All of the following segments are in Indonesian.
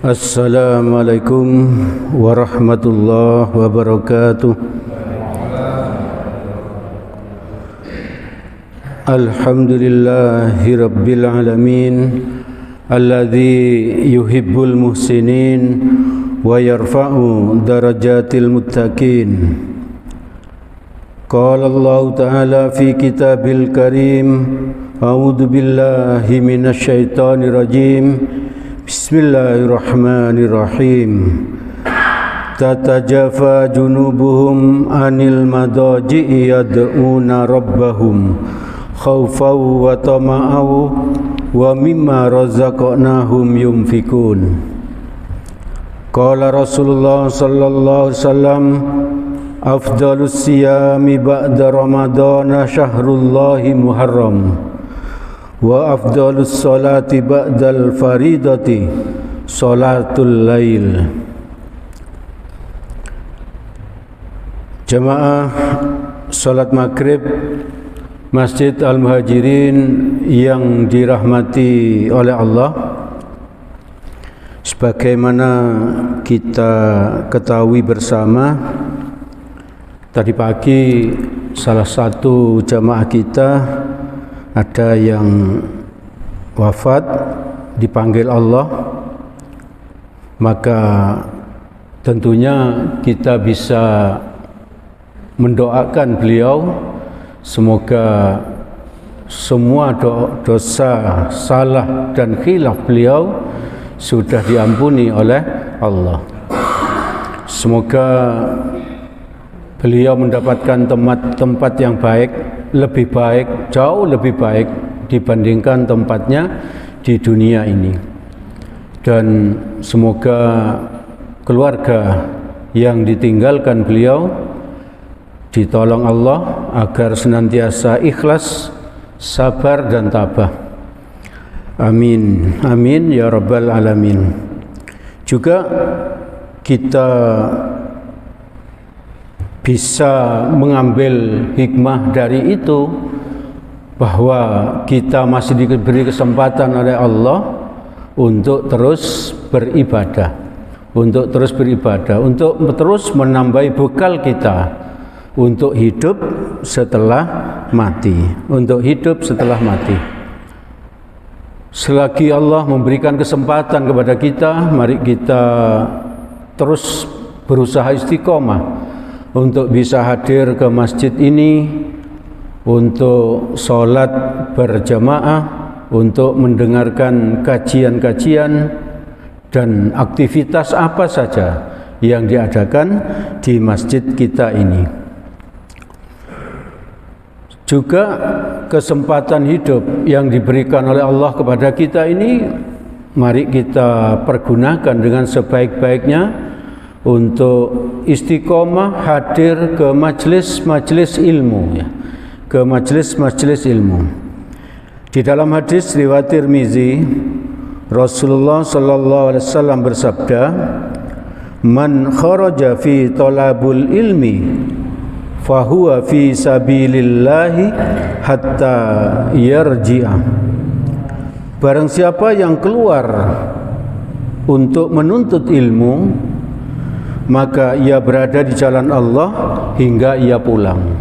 Assalamualaikum warahmatullahi wabarakatuh. Alhamdulillahi rabbil alamin, alladzi yuhibbul muhsinin wa yarfa'u darajatil muttaqin. Qala Allah Ta'ala fi kitabil karim, a'udzu billahi minasy syaithanir rajim. Bismillahirrahmanirrahim. Tatajafa junubuhum anil madaji'i yad'una rabbahum khawfaw wa tama'aw wa mimma razaqnahum yunfikun. Qala Rasulullah sallallahu alaihi wasallam, afdalus siyami ba'da ramadana syahrullahi muharram, wa afdalus salati ba'dal faridati salatul lail. Jamaah salat maghrib Masjid Al-Muhajirin yang dirahmati oleh Allah, sebagaimana kita ketahui bersama, tadi pagi salah satu jamaah kita ada yang wafat, dipanggil Allah, maka tentunya kita bisa mendoakan beliau semoga semua dosa, salah dan khilaf beliau sudah diampuni oleh Allah. Semoga beliau mendapatkan tempat yang baik, lebih baik, jauh lebih baik dibandingkan tempatnya di dunia ini. Dan semoga keluarga yang ditinggalkan beliau ditolong Allah agar senantiasa ikhlas, sabar dan tabah. Amin, amin ya rabbal alamin. Juga kita bisa mengambil hikmah dari itu, bahwa kita masih diberi kesempatan oleh Allah untuk terus beribadah, untuk terus menambah bekal kita untuk hidup setelah mati, Selagi Allah memberikan kesempatan kepada kita, mari kita terus berusaha istiqomah untuk bisa hadir ke masjid ini, untuk sholat berjamaah, untuk mendengarkan kajian-kajian dan aktivitas apa saja yang diadakan di masjid kita ini. Juga kesempatan hidup yang diberikan oleh Allah kepada kita ini, mari kita pergunakan dengan sebaik-baiknya untuk istiqomah hadir ke majelis-majelis ilmu, ke majelis-majelis ilmu. Di dalam hadis riwayat Tirmizi, Rasulullah sallallahu alaihi wasallam bersabda, "Man kharaja fi talabul ilmi fahuwa fi sabilillahi hatta yarji'a." Barang siapa yang keluar untuk menuntut ilmu, maka ia berada di jalan Allah hingga ia pulang.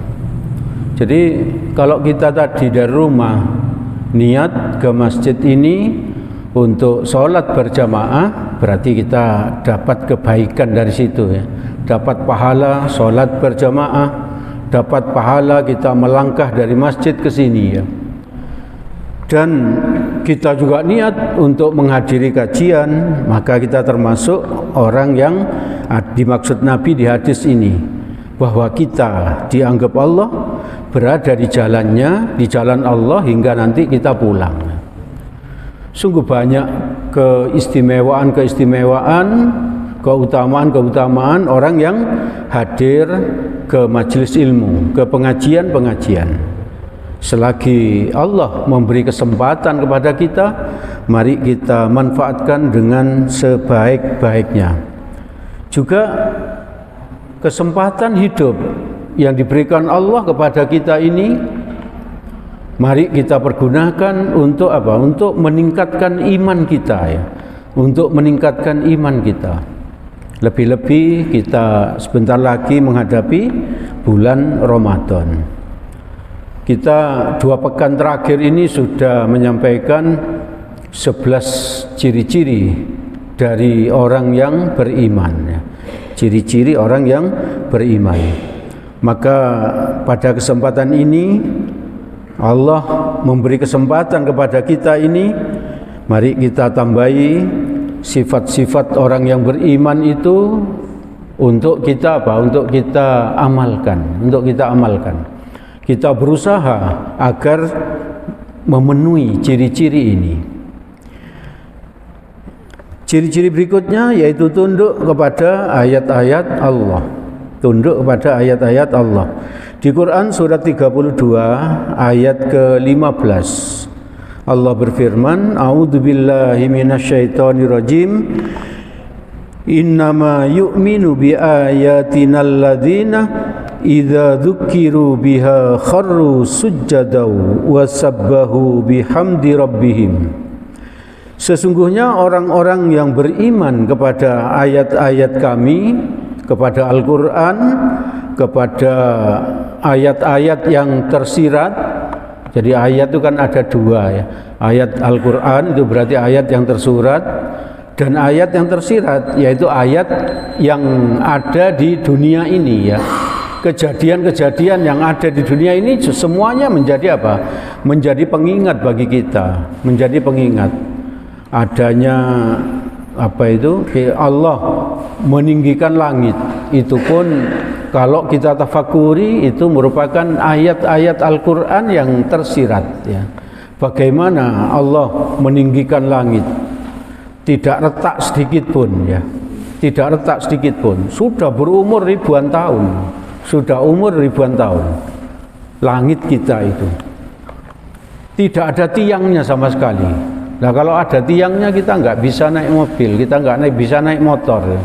Jadi kalau kita tadi dari rumah niat ke masjid ini untuk sholat berjamaah, berarti kita dapat kebaikan dari situ, dapat pahala sholat berjamaah, dapat pahala kita melangkah dari masjid ke sini, Dan kita juga niat untuk menghadiri kajian, maka kita termasuk orang yang dimaksud Nabi di hadis ini, bahwa kita dianggap Allah berada di jalannya, di jalan Allah hingga nanti kita pulang. Sungguh banyak keistimewaan, keutamaan orang yang hadir ke majelis ilmu, ke pengajian. Selagi Allah memberi kesempatan kepada kita, mari kita manfaatkan dengan sebaik-baiknya. Juga kesempatan hidup yang diberikan Allah kepada kita ini, mari kita pergunakan untuk apa? Untuk meningkatkan iman kita, untuk meningkatkan iman kita. Lebih-lebih kita sebentar lagi menghadapi bulan Ramadan. Kita 2 pekan terakhir ini sudah menyampaikan 11 ciri-ciri dari orang yang beriman, ya. Ciri-ciri orang yang beriman. Maka pada kesempatan ini Allah memberi kesempatan kepada kita ini, mari kita tambahi sifat-sifat orang yang beriman itu untuk kita apa? Untuk kita amalkan, Kita berusaha agar memenuhi ciri-ciri ini. Ciri-ciri berikutnya yaitu tunduk kepada ayat-ayat Allah. Tunduk kepada ayat-ayat Allah. Di Quran surat 32 ayat ke-15 Allah berfirman, A'udzubillahi minasyaitonirrajim. Innama yu'minu bi ayatina alladzina idza dzukiru biha kharru sujjadaw wa sabbahu bihamdi rabbihim. Sesungguhnya orang-orang yang beriman kepada ayat-ayat kami, kepada Al-Quran, kepada ayat-ayat yang tersirat. Jadi ayat itu kan ada 2 ya. Ayat Al-Quran itu berarti ayat yang tersurat, dan ayat yang tersirat yaitu ayat yang ada di dunia ini, ya. Kejadian-kejadian yang ada di dunia ini semuanya menjadi apa? Menjadi pengingat bagi kita, menjadi pengingat adanya apa itu? Allah meninggikan langit. Itu pun kalau kita tafakuri itu merupakan ayat-ayat Al-Quran yang tersirat, ya. Bagaimana Allah meninggikan langit, tidak retak sedikit pun, ya. Tidak retak sedikit pun. Sudah berumur ribuan tahun. Langit kita itu tidak ada tiangnya sama sekali. Nah, kalau ada tiangnya kita nggak bisa naik mobil, kita nggak bisa naik motor, ya.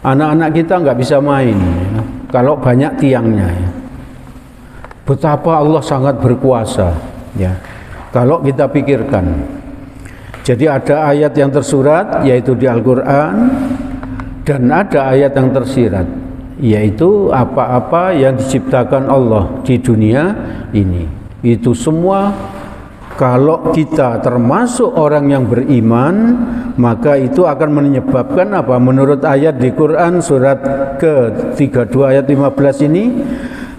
Anak-anak kita nggak bisa main, ya, kalau banyak tiangnya, ya. Betapa Allah sangat berkuasa, ya, kalau kita pikirkan. Jadi ada ayat yang tersurat yaitu di Al-Quran, dan ada ayat yang tersirat yaitu apa-apa yang diciptakan Allah di dunia ini. Itu semua kalau kita termasuk orang yang beriman, maka itu akan menyebabkan apa? Menurut ayat di Quran surat ke-32 ayat 15 ini,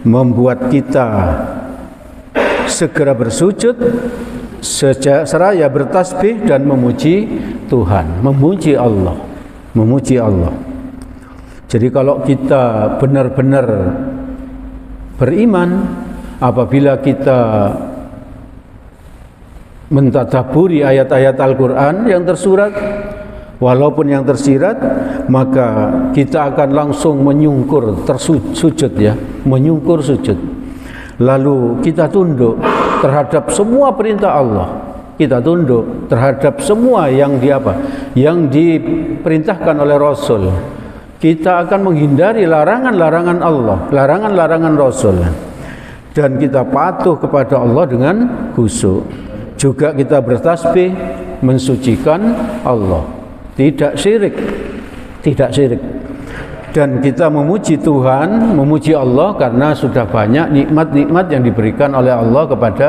membuat kita segera bersujud seraya bertasbih dan memuji Tuhan, memuji Allah. Jadi kalau kita benar-benar beriman, apabila kita mentadaburi ayat-ayat Al-Quran yang tersurat walaupun yang tersirat, maka kita akan langsung menyungkur, tersujud, ya, menyungkur sujud. Lalu kita tunduk terhadap semua perintah Allah. Kita tunduk terhadap semua yang diperintahkan oleh Rasul. Kita akan menghindari larangan-larangan Allah, larangan-larangan Rasul, dan kita patuh kepada Allah dengan khusyuk. Juga kita bertasbih mensucikan Allah, tidak syirik, dan kita memuji Tuhan, memuji Allah karena sudah banyak nikmat-nikmat yang diberikan oleh Allah kepada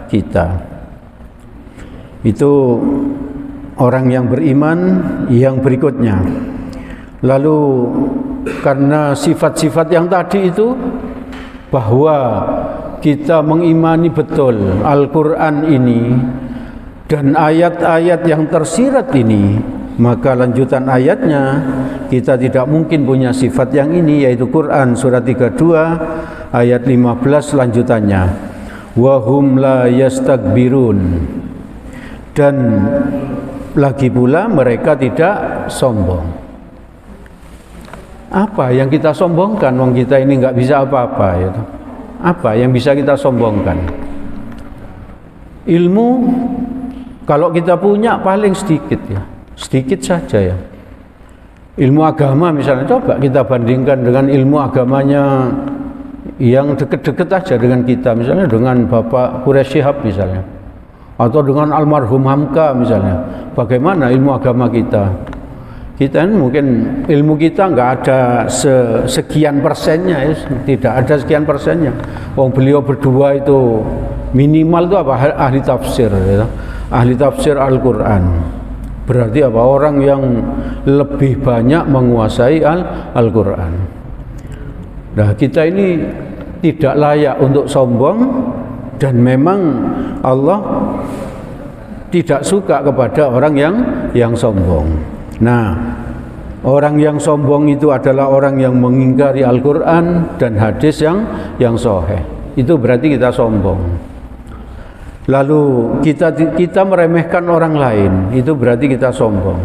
kita. Itu orang yang beriman yang berikutnya. Lalu karena sifat-sifat yang tadi itu, bahwa kita mengimani betul Al-Quran ini dan ayat-ayat yang tersirat ini, maka lanjutan ayatnya kita tidak mungkin punya sifat yang ini, yaitu Quran surat 32 ayat 15 lanjutannya, wahum la yastakbirun, dan lagi pula mereka tidak sombong. Apa yang kita sombongkan? Wong kita ini nggak bisa apa-apa, ya. Apa yang bisa kita sombongkan? Ilmu kalau kita punya paling sedikit, ya, sedikit saja, ya. Ilmu agama misalnya, coba kita bandingkan dengan ilmu agamanya yang deket-deket aja dengan kita, misalnya dengan Bapak Quraisy Shihab misalnya. atau dengan almarhum Hamka misalnya. Bagaimana ilmu agama kita? Kita ini mungkin ilmu kita nggak ada sekian persennya, ya. Tidak ada sekian persennya. Beliau berdua itu minimal itu apa? Ahli tafsir, ya. Ahli tafsir Al-Quran. Berarti apa? Orang yang lebih banyak menguasai Al-Quran. Nah, kita ini tidak layak untuk sombong, dan memang Allah tidak suka kepada orang yang sombong. Nah, orang yang sombong itu adalah orang yang mengingkari Al-Quran dan hadis yang sahih. Itu berarti kita sombong. Lalu kita meremehkan orang lain, itu berarti kita sombong.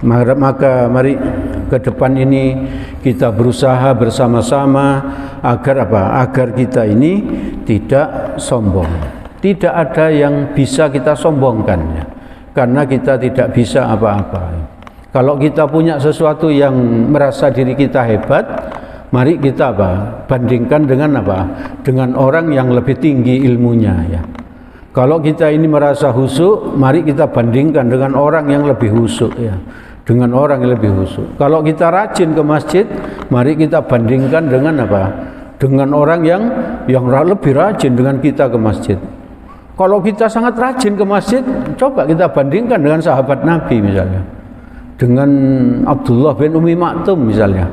Maka mari ke depan ini kita berusaha bersama-sama agar apa? Agar kita ini tidak sombong. Tidak ada yang bisa kita sombongkan, ya. Karena kita tidak bisa apa-apa. Kalau kita punya sesuatu yang merasa diri kita hebat, mari kita apa? Bandingkan dengan apa? Dengan orang yang lebih tinggi ilmunya, ya. Kalau kita ini merasa husuk, mari kita bandingkan dengan orang yang lebih husuk, ya. Dengan orang yang lebih husuk. Kalau kita rajin ke masjid, mari kita bandingkan dengan apa? Dengan orang yang lebih rajin dengan kita ke masjid. Kalau kita sangat rajin ke masjid, coba kita bandingkan dengan sahabat Nabi misalnya. Dengan Abdullah bin Umi Maktum misalnya.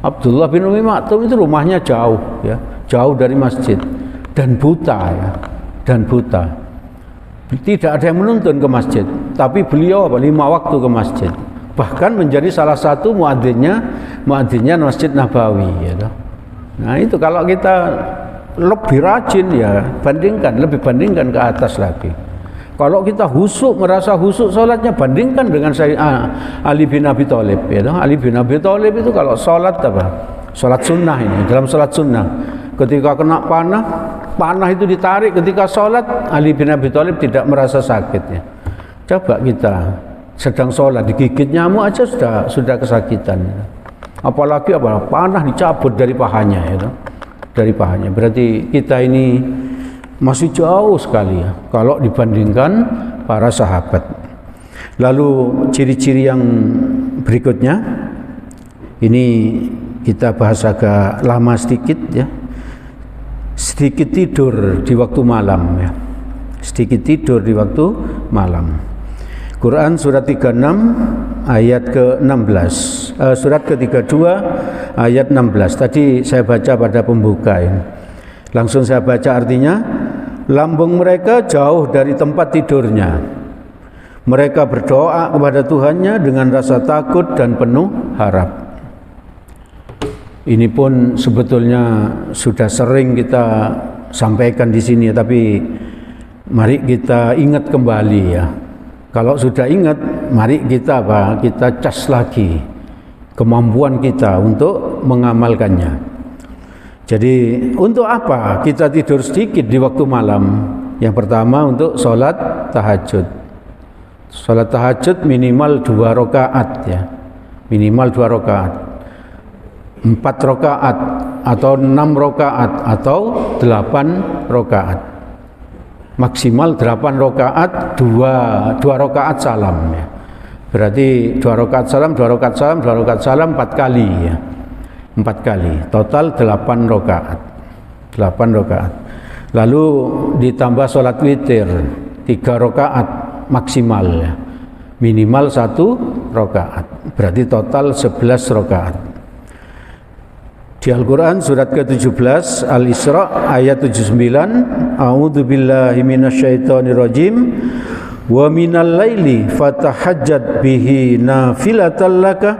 Abdullah bin Umi Maktum itu rumahnya jauh, ya, jauh dari masjid, dan buta, ya, dan buta. Tidak ada yang menuntun ke masjid, tapi beliau 5 waktu ke masjid. Bahkan menjadi salah satu muadzinnya Masjid Nabawi, ya. Nah, itu kalau kita lebih rajin, ya, lebih bandingkan ke atas lagi. Kalau kita husuk, merasa husuk sholatnya, bandingkan dengan Ali bin Abi Thalib, ya. Ali bin Abi Thalib itu kalau sholat apa? Sholat sunnah ini, dalam sholat sunnah, ketika kena panah itu ditarik ketika sholat, Ali bin Abi Thalib tidak merasa sakit, ya. Coba kita sedang sholat, digigit nyamuk aja sudah kesakitan, ya. Apalagi apa? Panah dicabut dari pahanya, ya. Dari pahanya. Berarti kita ini masih jauh sekali, ya, kalau dibandingkan para sahabat. Lalu ciri-ciri yang berikutnya ini kita bahas agak lama sedikit, ya. Sedikit tidur di waktu malam, ya. Sedikit tidur di waktu malam. Quran surat 36 ayat ke-16, surat ke-32 ayat 16. Tadi saya baca pada pembuka ini. Langsung saya baca artinya. Lambung mereka jauh dari tempat tidurnya. Mereka berdoa kepada Tuhannya dengan rasa takut dan penuh harap. Ini pun sebetulnya sudah sering kita sampaikan di sini, tapi mari kita ingat kembali, ya. Kalau sudah ingat, mari kita cas lagi kemampuan kita untuk mengamalkannya. Jadi untuk apa kita tidur sedikit di waktu malam? Yang pertama untuk sholat tahajud. Sholat tahajud minimal 2 rakaat, ya. Minimal 2 rakaat. 4 rakaat atau 6 rakaat atau 8 rakaat. Maksimal 8 rakaat, 2 rakaat salam, ya. Berarti 2 rakaat salam, 2 rakaat salam, 2 rakaat salam 4 kali, ya. 4 kali, total 8 rakaat. 8 rakaat. Lalu ditambah sholat witir 3 rakaat maksimal, ya. Minimal 1 rakaat. Berarti total 11 rakaat. Di Al-Quran surat ke-17 Al-Isra ayat 79, A'udzu billahi minasyaitonir rajim. Wa minal laili fatahajjat bihi nafilatan laka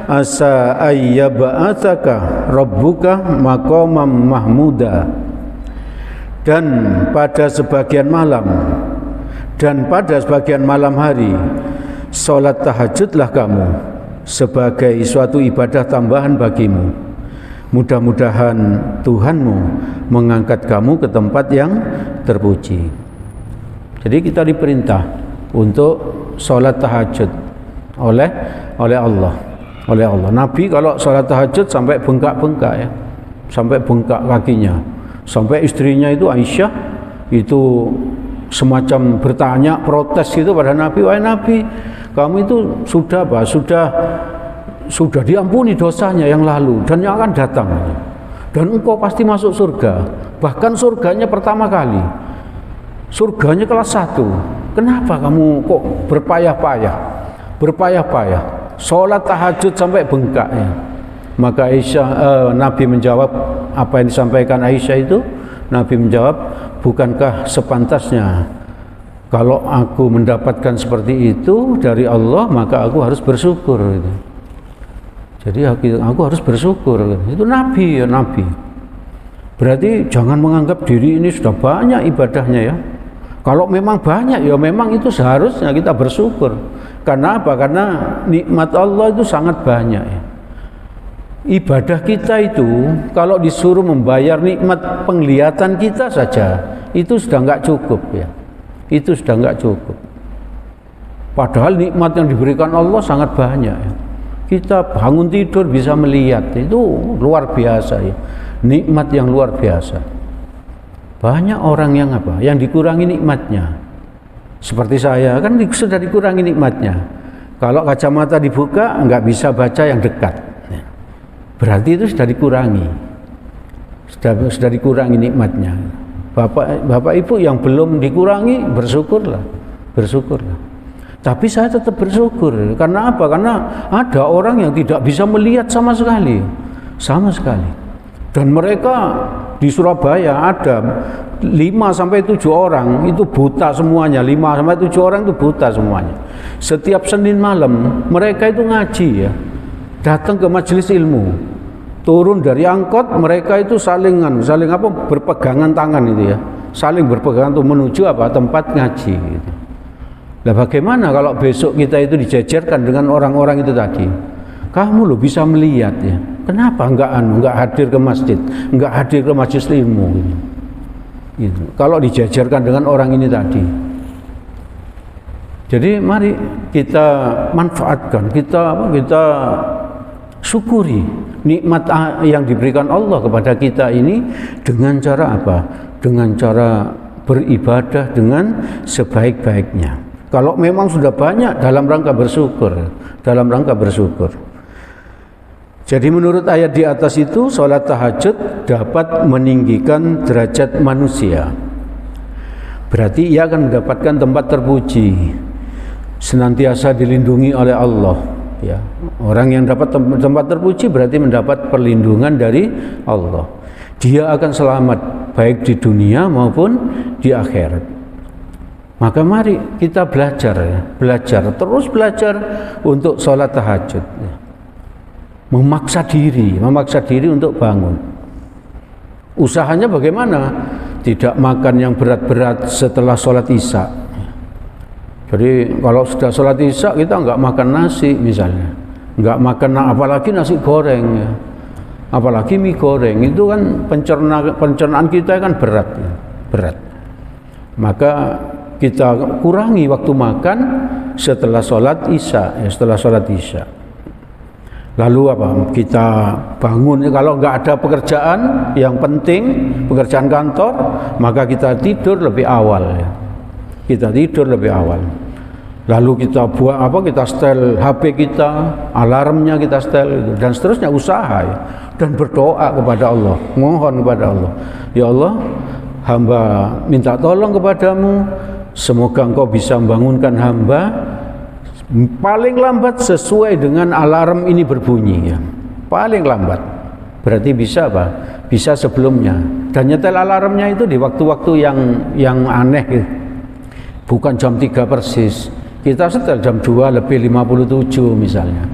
asa ayyab'atsaka rabbuka maqaman mahmuda. Dan pada sebagian malam hari salat tahajudlah kamu sebagai suatu ibadah tambahan bagimu. Mudah-mudahan Tuhanmu mengangkat kamu ke tempat yang terpuji. Jadi kita diperintah untuk sholat tahajud oleh Allah. Nabi kalau sholat tahajud sampai bengkak-bengkak, ya, sampai bengkak kakinya. Sampai istrinya itu Aisyah itu semacam bertanya, protes gitu pada Nabi, wahai Nabi, kamu itu sudah apa? Sudah diampuni dosanya yang lalu dan yang akan datang. Dan engkau pasti masuk surga. Bahkan surganya pertama kali. Surganya kelas 1. Kenapa kamu kok berpayah-payah? Berpayah-payah. Sholat tahajud sampai bengkak ya. Maka Nabi menjawab apa yang disampaikan Aisyah itu. Nabi menjawab, bukankah sepantasnya kalau aku mendapatkan seperti itu dari Allah, maka aku harus bersyukur gitu. Jadi aku harus bersyukur gitu. Itu Nabi ya, Nabi. Berarti jangan menganggap diri ini sudah banyak ibadahnya ya. Kalau memang banyak ya memang itu seharusnya kita bersyukur. Karena apa? Karena nikmat Allah itu sangat banyak ya. Ibadah kita itu kalau disuruh membayar nikmat penglihatan kita saja itu sudah nggak cukup ya. Itu sudah nggak cukup. Padahal nikmat yang diberikan Allah sangat banyak ya. Kita bangun tidur bisa melihat, itu luar biasa ya. Nikmat yang luar biasa. Banyak orang yang apa? Yang dikurangi nikmatnya. Seperti saya kan sudah dikurangi nikmatnya. Kalau kacamata dibuka nggak bisa baca yang dekat. Berarti itu sudah dikurangi. Sudah dikurangi nikmatnya. Bapak Ibu yang belum dikurangi, bersyukurlah. Bersyukurlah. Tapi saya tetap bersyukur. Karena apa? Karena ada orang yang tidak bisa melihat sama sekali. Sama sekali. Dan mereka di Surabaya ada 5-7 orang itu buta semuanya. 5-7 orang itu buta semuanya. Setiap Senin malam mereka itu ngaji ya. Datang ke majelis ilmu. Turun dari angkot, mereka itu saling apa, berpegangan tangan itu ya. Saling berpegangan untuk menuju apa? Tempat ngaji gitu. Nah bagaimana kalau besok kita itu dijejerkan dengan orang-orang itu tadi? Kamu loh bisa melihat ya. Kenapa enggak hadir ke masjid, enggak hadir ke majelis ilmu gitu. Gitu. Kalau dijejerkan dengan orang ini tadi. Jadi mari kita manfaatkan, kita syukuri nikmat yang diberikan Allah kepada kita ini dengan cara apa? Dengan cara beribadah dengan sebaik-baiknya. Kalau memang sudah banyak dalam rangka bersyukur, dalam rangka bersyukur. Jadi menurut ayat di atas itu, sholat tahajud dapat meninggikan derajat manusia. Berarti ia akan mendapatkan tempat terpuji, senantiasa dilindungi oleh Allah. Ya, orang yang dapat tempat terpuji berarti mendapat perlindungan dari Allah. Dia akan selamat baik di dunia maupun di akhirat. Maka mari kita belajar ya, terus belajar untuk sholat tahajud. Ya. Memaksa diri untuk bangun. Usahanya bagaimana? Tidak makan yang berat-berat setelah sholat isya. Jadi kalau sudah sholat isya kita nggak makan nasi misalnya, nggak makan apalagi nasi goreng ya. Apalagi mie goreng itu kan pencernaan kita kan berat ya. Berat. Maka kita kurangi waktu makan setelah sholat isya ya, setelah sholat isya. Lalu apa? Kita bangun kalau nggak ada pekerjaan yang penting, pekerjaan kantor, maka kita tidur lebih awal ya. Kita tidur lebih awal. Lalu kita buat apa? Kita setel HP kita, alarmnya kita setel itu, dan seterusnya usaha ya. Dan berdoa kepada Allah, mohon kepada Allah. Ya Allah, hamba minta tolong kepadamu, semoga engkau bisa membangunkan hamba paling lambat sesuai dengan alarm ini berbunyi ya. Paling lambat. Berarti bisa apa? Bisa sebelumnya. Dan nyetel alarmnya itu di waktu-waktu yang aneh gitu. Bukan jam 3 persis. Kita setel jam 2:57 misalnya.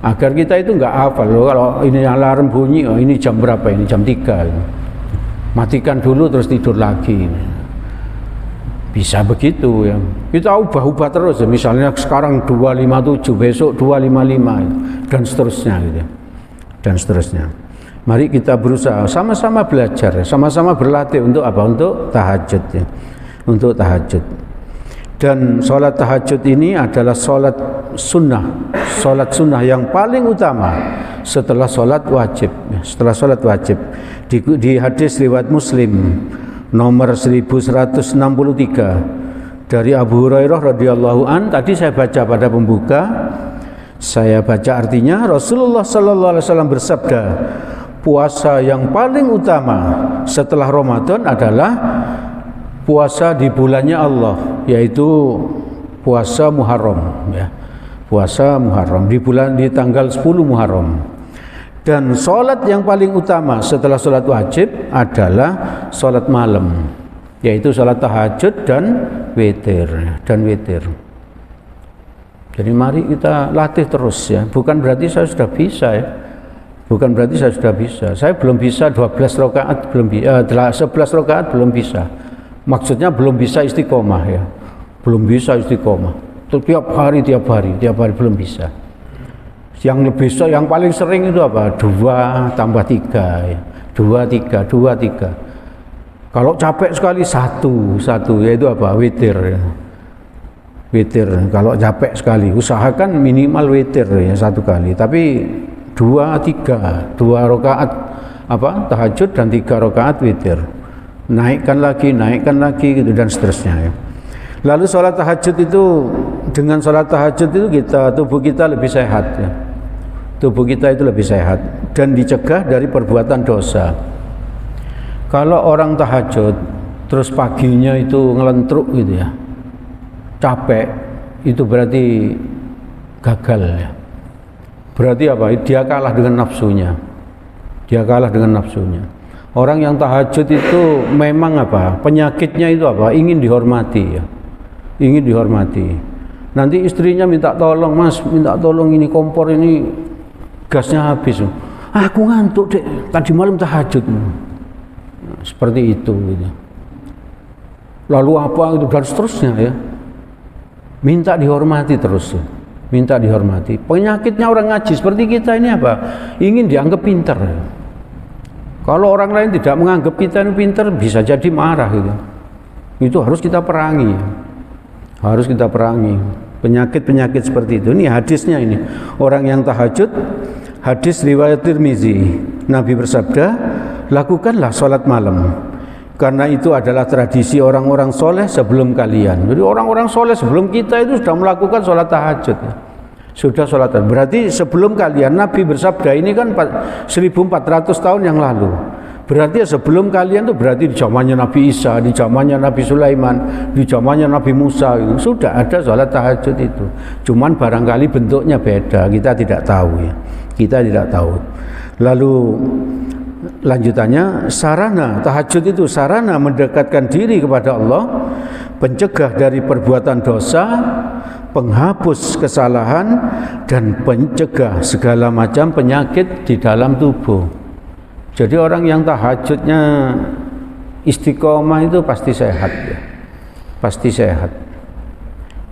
Agar kita itu enggak hafal loh, kalau ini alarm bunyi, oh ini jam berapa ini? Jam 3. Matikan dulu terus tidur lagi. Bisa begitu ya. Kita ubah-ubah terus ya. Misalnya sekarang 257, besok 255 dan seterusnya gitu. Dan seterusnya. Mari kita berusaha sama-sama belajar, sama-sama berlatih untuk apa? Untuk tahajud ya. Untuk tahajud. Dan sholat tahajud ini adalah sholat sunnah yang paling utama setelah sholat wajib. Setelah sholat wajib di hadis riwayat Muslim, nomor 1163 dari Abu Hurairah radhiyallahu an. Tadi saya baca pada pembuka, saya baca artinya. Rasulullah sallallahu alaihi wasallam bersabda, puasa yang paling utama setelah Ramadan adalah puasa di bulannya Allah, yaitu puasa Muharram, ya. Puasa Muharram di tanggal 10 Muharram. Dan sholat yang paling utama setelah sholat wajib adalah sholat malam, yaitu sholat tahajud dan witir. Jadi mari kita latih terus, ya. Bukan berarti saya sudah bisa, ya. Bukan berarti saya sudah bisa. Saya belum bisa 12 rakaat, 11 rakaat belum bisa. Maksudnya belum bisa istiqomah, ya. Belum bisa istiqomah. Tiap hari belum bisa. Yang bisa, yang paling sering itu apa? 2 tambah 3, ya. 2, 3. Kalau capek sekali satu, yaitu apa? Witir, ya. Witir. Kalau capek sekali, usahakan minimal witir, ya, 1 kali. Tapi 2, 3, 2 rakaat apa? Tahajud dan 3 rakaat witir. Naikkan lagi gitu, dan seterusnya, ya. Lalu sholat tahajud itu, dengan sholat tahajud itu tubuh kita lebih sehat, ya. Tubuh kita itu lebih sehat dan dicegah dari perbuatan dosa. Kalau orang tahajud terus paginya itu ngelentruk gitu, ya, capek, itu berarti gagal, ya. Berarti apa? Dia kalah dengan nafsunya. Orang yang tahajud itu memang apa? Penyakitnya itu apa? Ingin dihormati, ya. Ingin dihormati. Nanti istrinya minta tolong, Mas, minta tolong ini kompor ini gasnya habis. Aku ngantuk, Dek. Tadi malam tahajud. Seperti itu, gitu. Lalu apa itu, dan seterusnya, ya. Minta dihormati terus, ya. Minta dihormati. Penyakitnya orang ngaji seperti kita ini apa? Ingin dianggap pintar, ya. Kalau orang lain tidak menganggap kita ini pintar, bisa jadi marah, gitu. Itu harus kita perangi, ya. Harus kita perangi penyakit-penyakit seperti itu. Ini hadisnya ini. Orang yang tahajud, hadis riwayat Tirmizi. Nabi bersabda, lakukanlah sholat malam, karena itu adalah tradisi orang-orang soleh sebelum kalian. Jadi orang-orang soleh sebelum kita itu sudah melakukan sholat tahajud, ya. Sudah sholat tahajud. Berarti sebelum kalian, Nabi bersabda ini kan 1400 tahun yang lalu. Berarti sebelum kalian tuh berarti di zamannya Nabi Isa, di zamannya Nabi Sulaiman, di zamannya Nabi Musa itu sudah ada sholat tahajud itu. Cuman barangkali bentuknya beda, kita tidak tahu, ya. Kita tidak tahu. Lalu lanjutannya, sarana tahajud itu sarana mendekatkan diri kepada Allah, pencegah dari perbuatan dosa, penghapus kesalahan, dan pencegah segala macam penyakit di dalam tubuh. Jadi orang yang tahajudnya istiqomah itu pasti sehat, ya. Pasti sehat.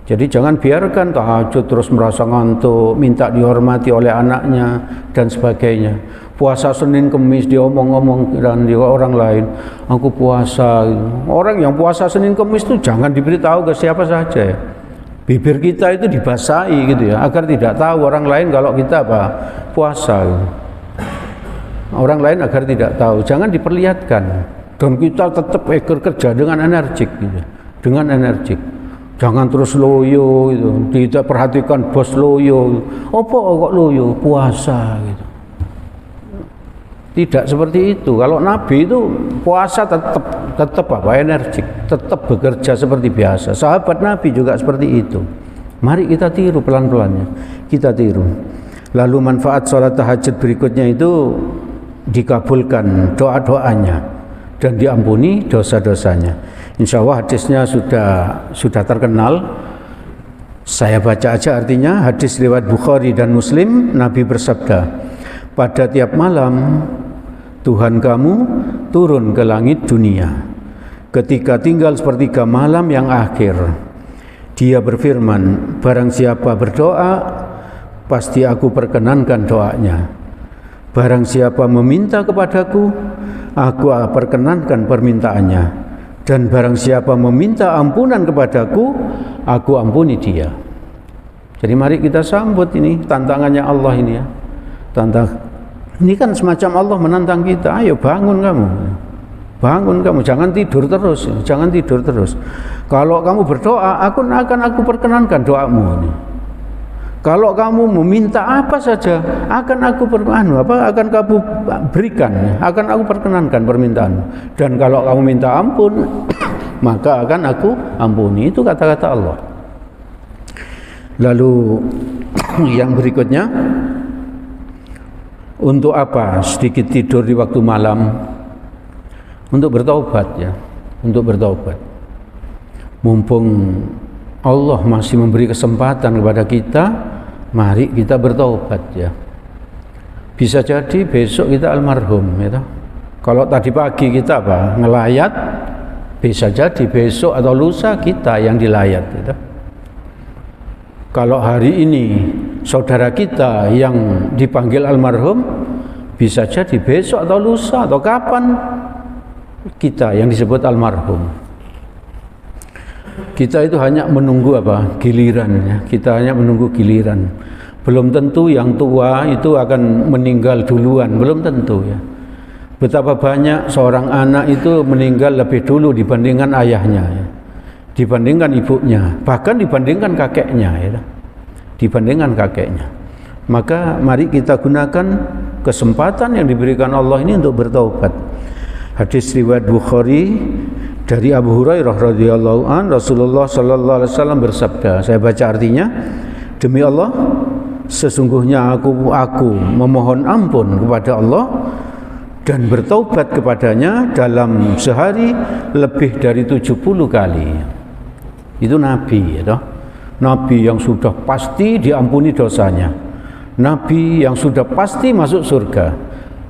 Jadi jangan biarkan tahajud terus merasa ngantuk, minta dihormati oleh anaknya dan sebagainya. Puasa Senin Kemis dia omong-omong dan juga orang lain, aku puasa. Orang yang puasa Senin Kemis itu jangan diberitahu ke siapa saja, ya. Bibir kita itu dibasahi gitu, ya, agar tidak tahu orang lain kalau kita apa? Puasa, gitu. Orang lain agar tidak tahu, jangan diperlihatkan. Dan kita tetap kerja dengan energik, gitu. Dengan energik. Jangan terus loyo, gitu. Tidak perhatikan bos loyo. Apa kok loyo? Puasa, gitu. Tidak seperti itu. Kalau Nabi itu puasa tetap apa? Energik, tetap bekerja seperti biasa. Sahabat Nabi juga seperti itu. Mari kita tiru pelan-pelannya. Kita tiru. Lalu manfaat sholat tahajud berikutnya itu dikabulkan doa-doanya dan diampuni dosa-dosanya. Insya Allah hadisnya sudah terkenal. Saya baca aja artinya. Hadis riwayat Bukhari dan Muslim. Nabi bersabda, pada tiap malam Tuhan kamu turun ke langit dunia. Ketika tinggal sepertiga malam yang akhir, Dia berfirman, barang siapa berdoa, pasti aku perkenankan doanya. Barang siapa meminta kepadaku, aku perkenankan permintaannya. Dan barang siapa meminta ampunan kepadaku, aku ampuni dia. Jadi mari kita sambut ini tantangannya Allah ini, ya. Ini kan semacam Allah menantang kita, ayo bangun kamu. Bangun kamu, jangan tidur terus, jangan tidur terus. Kalau kamu berdoa, akan aku perkenankan doamu ini. Kalau kamu meminta apa saja, akan aku akan kamu berikan, akan aku perkenankan permintaanmu. Dan kalau kamu minta ampun, maka akan aku ampuni. Itu kata-kata Allah. Lalu yang berikutnya, untuk apa sedikit tidur di waktu malam? Untuk bertaubat ya, untuk bertaubat. Mumpung Allah masih memberi kesempatan kepada kita, mari kita bertaubat ya. Bisa jadi besok kita almarhum ya. Kalau tadi pagi kita apa? Ngelayat, bisa jadi besok atau lusa kita yang dilayat ya. Kalau hari ini saudara kita yang dipanggil almarhum, bisa jadi besok atau lusa atau kapan kita yang disebut almarhum. Kita itu hanya menunggu apa? Giliran ya. Kita hanya menunggu giliran. Belum tentu yang tua itu akan meninggal duluan, belum tentu ya. Betapa banyak seorang anak itu meninggal lebih dulu dibandingkan ayahnya ya. Dibandingkan ibunya, bahkan dibandingkan kakeknya ya. Dibandingkan kakeknya. Maka mari kita gunakan kesempatan yang diberikan Allah ini untuk bertaubat. Hadis riwayat Bukhari dari Abu Hurairah radhiyallahu an, Rasulullah sallallahu alaihi wasallam bersabda, saya baca artinya, demi Allah sesungguhnya aku memohon ampun kepada Allah dan bertaubat kepadanya dalam sehari lebih dari 70 kali. Itu Nabi ya. Nabi yang sudah pasti diampuni dosanya, Nabi yang sudah pasti masuk surga,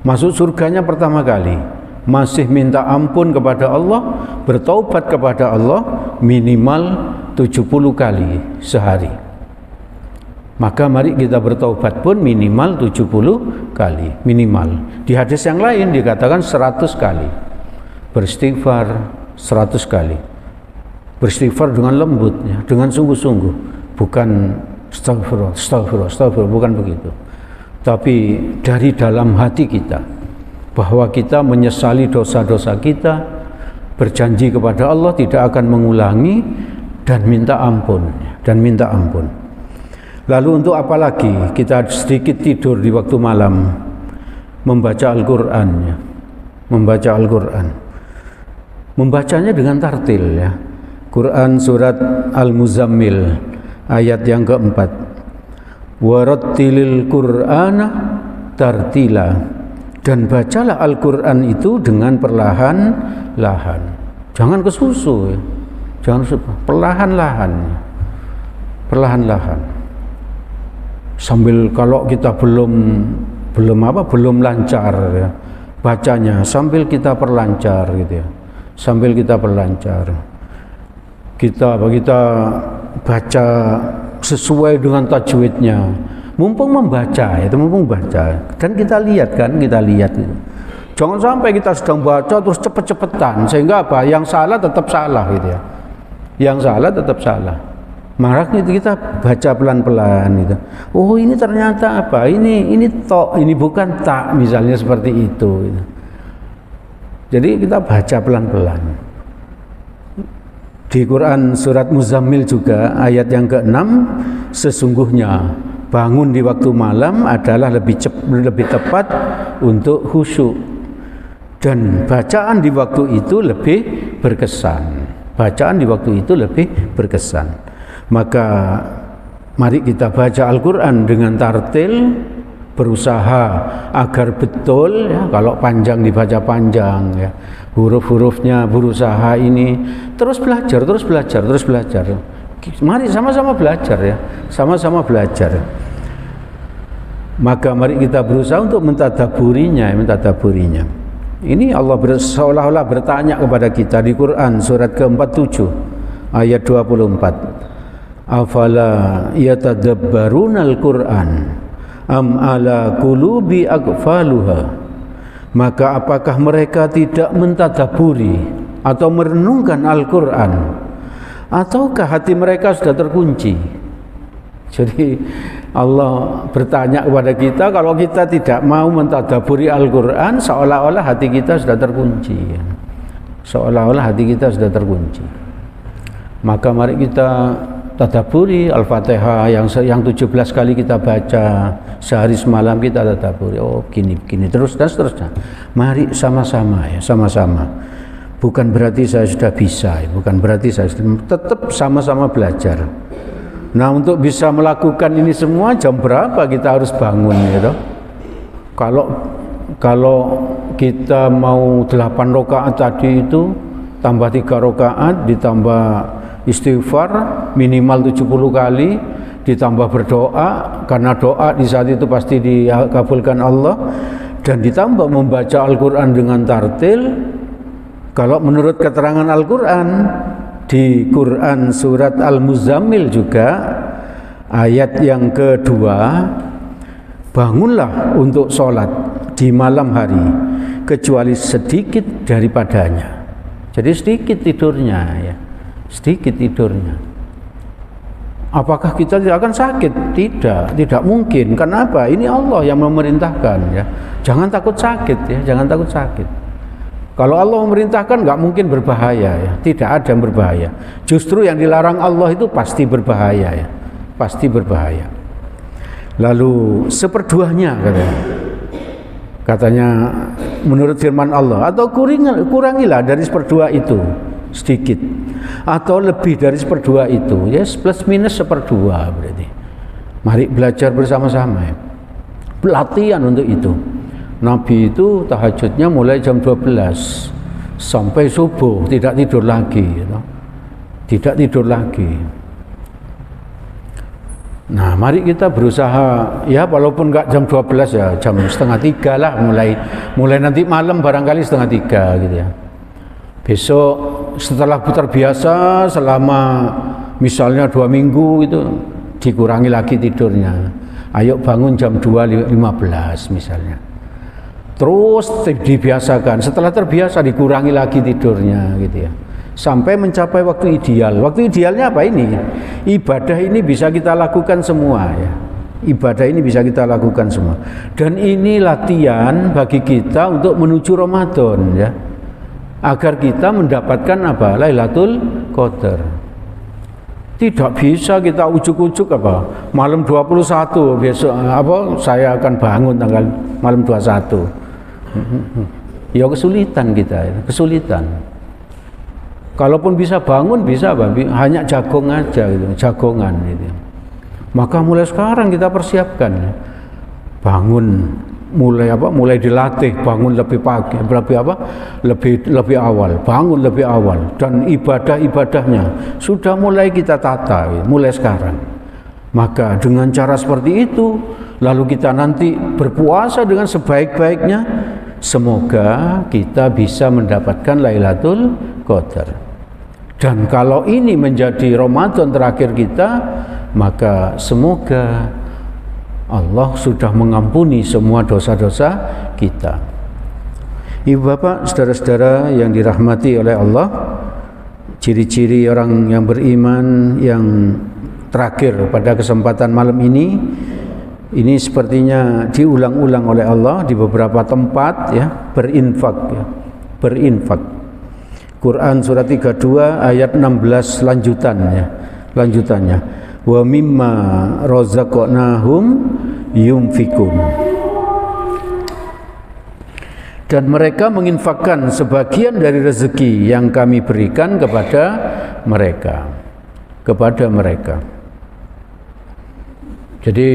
masuk surganya pertama kali, masih minta ampun kepada Allah, bertaubat kepada Allah minimal 70 kali sehari. Maka mari kita bertaubat pun minimal 70 kali, minimal. Di hadis yang lain dikatakan 100 kali. Beristighfar 100 kali. Beristighfar dengan lembutnya, dengan sungguh-sungguh, bukan astagfirullah, bukan begitu. Tapi dari dalam hati kita, bahwa kita menyesali dosa-dosa kita, berjanji kepada Allah tidak akan mengulangi, dan minta ampun, Lalu untuk apa lagi kita sedikit tidur di waktu malam? Membaca Al-Quran ya. Membaca Al-Quran. Membacanya dengan tartil ya. Quran surat Al-Muzammil ayat yang keempat. Warattilil Qur'ana tartila. Dan bacalah Al-Quran itu dengan perlahan-lahan. Jangan kesusu ya. Jangan perlahan-lahan. Perlahan-lahan. Sambil kalau kita belum lancar ya, bacanya, sambil kita perlancar gitu ya. Sambil kita perlancar. Kita baca sesuai dengan tajwidnya. Mumpung membaca itu, mumpung baca. Dan kita lihat gitu. Jangan sampai kita sedang baca terus cepet-cepetan sehingga apa? Yang salah tetap salah gitu ya. Yang salah tetap salah. Maraknya kita baca pelan-pelan gitu. Oh, ini ternyata apa? Ini tok, ini bukan tak, misalnya seperti itu gitu. Jadi kita baca pelan-pelan. Di Quran surat Muzammil juga ayat yang ke-6, sesungguhnya bangun di waktu malam adalah lebih tepat untuk khusyuk, dan bacaan di waktu itu lebih berkesan. Bacaan di waktu itu lebih berkesan. Maka mari kita baca Al-Quran dengan tartil, berusaha agar betul ya, kalau panjang dibaca panjang ya, huruf-hurufnya berusaha ini, terus belajar. Mari sama-sama belajar ya, sama-sama belajar. Maka mari kita berusaha untuk mentadaburinya. Ini Allah seolah-olah bertanya kepada kita di Quran surat ke-47 ayat 24. Afala yatadabbarunal Qur'an am ala qulubi aqfaluha. Maka apakah mereka tidak mentadaburi atau merenungkan Al-Quran, ataukah hati mereka sudah terkunci? Jadi Allah bertanya kepada kita, kalau kita tidak mau mentadaburi Al-Quran, seolah-olah hati kita sudah terkunci. seolah-olah hati kita sudah terkunci. Maka mari kita tadabburi Al-Fatihah yang 17 kali kita baca sehari semalam, kita tadabburi. Oh gini terus dan seterusnya. Mari sama-sama ya, sama-sama. Bukan berarti saya sudah bisa, bukan berarti saya sudah, tetap sama-sama belajar. Nah, untuk bisa melakukan ini semua jam berapa kita harus bangun gitu. Kalau kita mau 8 rakaat tadi itu tambah 3 rakaat ditambah istighfar minimal 70 kali, ditambah berdoa karena doa di saat itu pasti dikabulkan Allah, dan ditambah membaca Al-Qur'an dengan tartil. Kalau menurut keterangan Al-Qur'an di Quran surat Al-Muzammil juga ayat yang kedua, bangunlah untuk sholat di malam hari kecuali sedikit daripadanya. Jadi sedikit tidurnya ya, sedikit tidurnya. Apakah kita tidak akan sakit? Tidak mungkin. Kenapa? Ini Allah yang memerintahkan ya. Jangan takut sakit ya, jangan takut sakit. Kalau Allah memerintahkan nggak mungkin berbahaya ya, tidak ada yang berbahaya. Justru yang dilarang Allah itu pasti berbahaya ya, pasti berbahaya. Lalu seperduanya katanya menurut firman Allah, atau kurangilah dari seperdua itu sedikit, atau lebih dari seperdua itu, ya plus minus seperdua berarti. Mari belajar bersama-sama ya. Pelatihan untuk itu. Nabi itu tahajudnya mulai jam 12 sampai subuh, tidak tidur lagi gitu. Tidak tidur lagi. Nah, mari kita berusaha ya, walaupun enggak jam 12 ya, jam setengah 3 lah, mulai nanti malam barangkali setengah 3 gitu ya. Besok setelah terbiasa selama misalnya 2 minggu itu dikurangi lagi tidurnya. Ayo bangun jam 2.15 misalnya. Terus dibiasakan, setelah terbiasa dikurangi lagi tidurnya gitu ya, sampai mencapai waktu ideal. Waktu idealnya apa ini? Ibadah ini bisa kita lakukan semua ya. Ibadah ini bisa kita lakukan semua. Dan ini latihan bagi kita untuk menuju Ramadan ya. Agar kita mendapatkan apa? Lailatul Qadar. Tidak bisa kita ujuk-ujuk apa? Malam 21 besok apa saya akan bangun tanggal malam 21. Ya kesulitan kita, kesulitan. Kalaupun bisa bangun bisa apa? Hanya jagong aja gitu, jagongan gitu. Maka mulai sekarang kita persiapkan bangun, mulai dilatih bangun lebih pagi, lebih awal, bangun lebih awal, dan ibadahnya sudah mulai kita tata mulai sekarang. Maka dengan cara seperti itu lalu kita nanti berpuasa dengan sebaik-baiknya, semoga kita bisa mendapatkan Lailatul Qadar. Dan kalau ini menjadi Ramadan terakhir kita, maka semoga Allah sudah mengampuni semua dosa-dosa kita. Ibu bapak, saudara-saudara yang dirahmati oleh Allah, ciri-ciri orang yang beriman yang terakhir pada kesempatan malam ini sepertinya diulang-ulang oleh Allah di beberapa tempat ya, berinfak ya, berinfak. Quran surat 32 ayat 16 lanjutannya. Wa mimma razaqnahum yunfikun. Dan mereka menginfakkan sebagian dari rezeki yang kami berikan kepada mereka. Jadi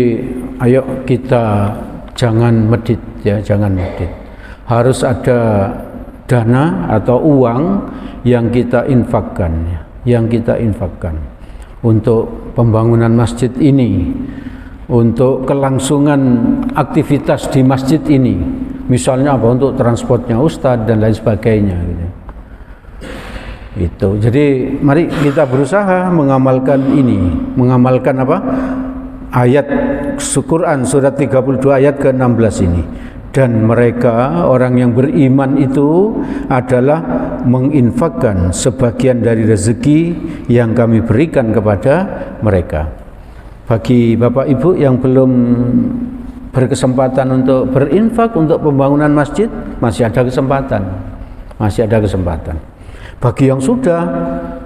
ayo kita jangan medit ya, jangan medit. Harus ada dana atau uang yang kita infakkan ya, yang kita infakkan untuk pembangunan masjid ini, untuk kelangsungan aktivitas di masjid ini. Misalnya apa? Untuk transportnya ustadz dan lain sebagainya gitu. Itu. Jadi mari kita berusaha mengamalkan ini, mengamalkan apa? Ayat Quran surat 32 ayat ke-16 ini. Dan mereka orang yang beriman itu adalah menginfakkan sebagian dari rezeki yang kami berikan kepada mereka. Bagi Bapak Ibu yang belum berkesempatan untuk berinfak untuk pembangunan masjid, masih ada kesempatan. Masih ada kesempatan. Bagi yang sudah,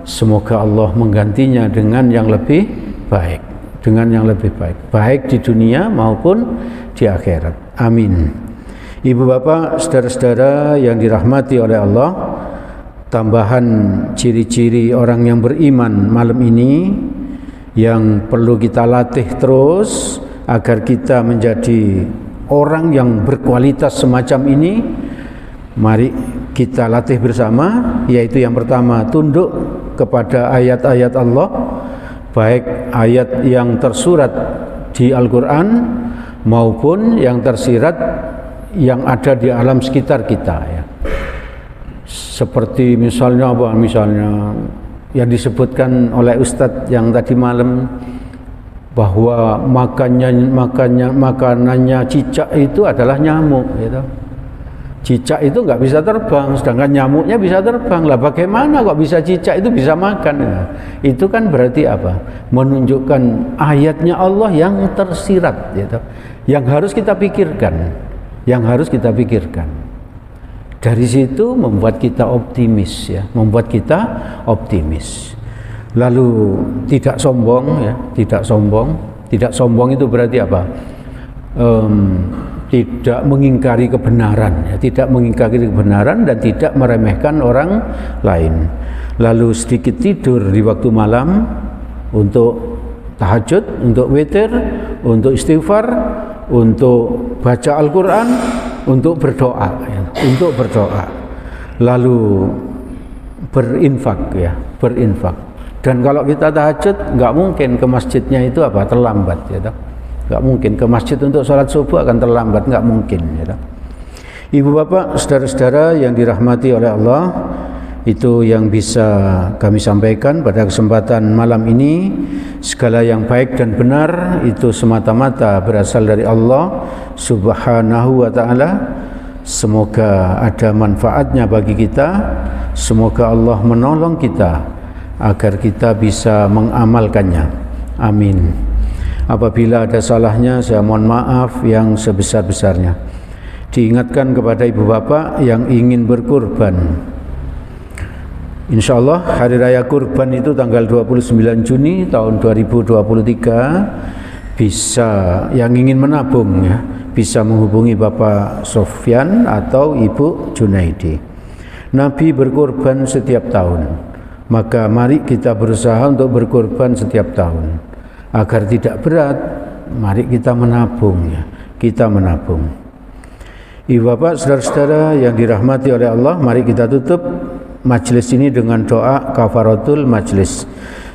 semoga Allah menggantinya dengan yang lebih baik, baik di dunia maupun di akhirat. Amin. Ibu bapak, saudara-saudara yang dirahmati oleh Allah, tambahan ciri-ciri orang yang beriman malam ini yang perlu kita latih terus agar kita menjadi orang yang berkualitas semacam ini. Mari kita latih bersama, yaitu yang pertama, tunduk kepada ayat-ayat Allah, baik ayat yang tersurat di Al-Quran maupun yang tersirat yang ada di alam sekitar kita, ya. Seperti misalnya apa? Misalnya yang disebutkan oleh Ustadz yang tadi malam, bahwa makanannya cicak itu adalah nyamuk, gitu. Cicak itu nggak bisa terbang, sedangkan nyamuknya bisa terbang. Lah bagaimana kok bisa cicak itu bisa makan? Nah, itu kan berarti apa? Menunjukkan ayatnya Allah yang tersirat, gitu. Yang harus kita pikirkan. Dari situ membuat kita optimis, ya, Lalu tidak sombong, ya, tidak sombong itu berarti apa? Tidak mengingkari kebenaran, ya, dan tidak meremehkan orang lain. Lalu sedikit tidur di waktu malam untuk tahajud, untuk witir, untuk istighfar, untuk baca Al-Quran, untuk berdoa, ya, Lalu berinfak, ya, Dan kalau kita tahajud, nggak mungkin ke masjidnya itu apa? Terlambat, ya. Nggak mungkin ke masjid untuk sholat subuh akan terlambat, nggak mungkin, ya. Ibu bapak, saudara-saudara yang dirahmati oleh Allah, itu yang bisa kami sampaikan pada kesempatan malam ini. Segala yang baik dan benar itu semata-mata berasal dari Allah Subhanahu wa ta'ala. Semoga ada manfaatnya bagi kita. Semoga Allah menolong kita agar kita bisa mengamalkannya. Amin. Apabila ada salahnya, saya mohon maaf yang sebesar-besarnya. Diingatkan kepada ibu bapak yang ingin berkurban, insyaallah hari raya kurban itu tanggal 29 Juni tahun 2023. Bisa yang ingin menabung, ya, bisa menghubungi Bapak Sofyan atau Ibu Junaidi. Nabi berkurban setiap tahun, maka mari kita berusaha untuk berkurban setiap tahun. Agar tidak berat, mari kita menabung, ya. Ibu bapak, saudara-saudara yang dirahmati oleh Allah, mari kita tutup majlis ini dengan doa kafaratul majlis.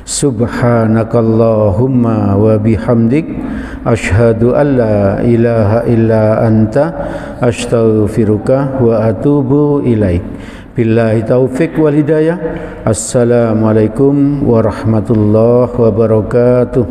Subhanakallahumma wa bihamdik, asyhadu an la ilaha illa anta, astaghfiruka wa atubu ilaik. Billahi taufiq wal hidayah. Assalamualaikum warahmatullahi wabarakatuh.